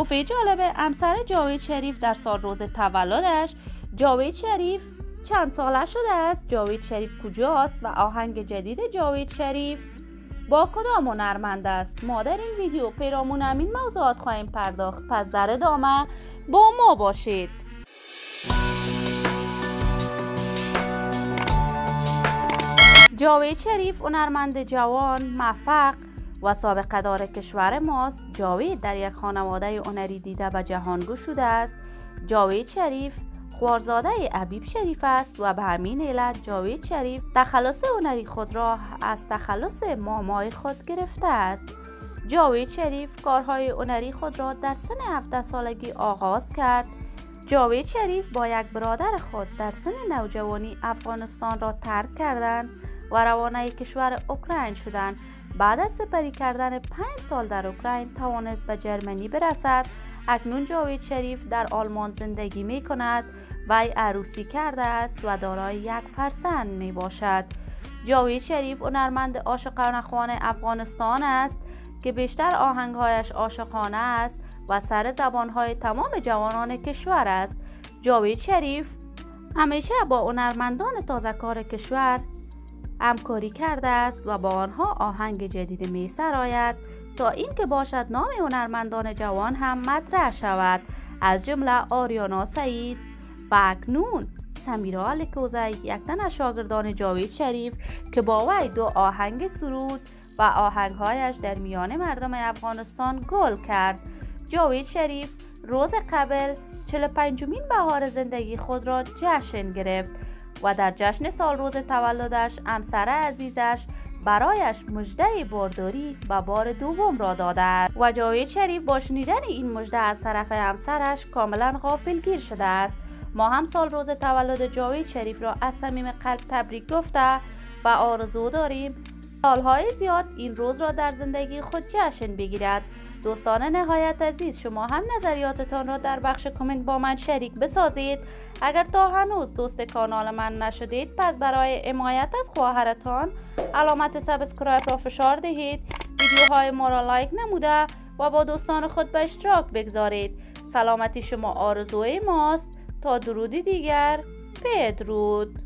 توفیق جالبه همسر جاوید شریف در سال روز تولدش. جاوید شریف چند ساله شده است؟ جاوید شریف کجاست و آهنگ جدید جاوید شریف با کدام هنرمند است؟ ما در این ویدیو پیرامون همین موضوعات خواهیم پرداخت، پس در ادامه با ما باشید. جاوید شریف هنرمند جوان، موفق و سابقه دار کشور ماست. جاوید در یک خانواده هنری دیده به جهان گشوده است. جاوید شریف خوارزاده حبیب شریف است و به همین علت جاوید شریف تخلص هنری خود را از تخلص مامای خود گرفته است. جاوید شریف کارهای هنری خود را در سن 17 سالگی آغاز کرد. جاوید شریف با یک برادر خود در سن نوجوانی افغانستان را ترک کردند و روانه کشور اوکراین شدند. بعد از سپری کردن 5 سال در اوکراین توانست به جرمنی برسد. اکنون جاوید شریف در آلمان زندگی می کند. وی عروسی کرده است و دارای یک فرزند می باشد. جاوید شریف هنرمند عاشقانه خوان افغانستان است که بیشتر آهنگهایش عاشقانه است و سر زبانهای تمام جوانان کشور است. جاوید شریف همیشه با هنرمندان تازه کار کشور همکاری کرده است و با آنها آهنگ جدید می سراید تا اینکه باشد نام هنرمندان جوان هم مطرح شود، از جمله آریانا سعید و اکنون سمیرا الکوزی، یک تن از شاگردان جاوید شریف که با وی 2 آهنگ سرود و آهنگهایش در میان مردم افغانستان گل کرد. جاوید شریف روز قبل 45مین بهار زندگی خود را جشن گرفت و در جشن سال روز تولدش همسر عزیزش برایش مژده بارداری و بار دوم را داده است و جاوید شریف با شنیدن این مژده از طرف همسرش کاملا غافلگیر شده است. ما هم سال روز تولد جاوید شریف را از صمیم قلب تبریک گفته و آرزو داریم سالهای زیاد این روز را در زندگی خود جشن بگیرد. دوستان نهایت عزیز، شما هم نظریاتتان را در بخش کامنت با من شریک بسازید. اگر تا هنوز دوست کانال من نشدید، پس برای حمایت از خواهرتان علامت سابسکرایب را فشار دهید، ویدیوهای ما را لایک نموده و با دوستان خود به اشتراک بگذارید. سلامتی شما آرزوی ماست. تا درودی دیگر، بدرود.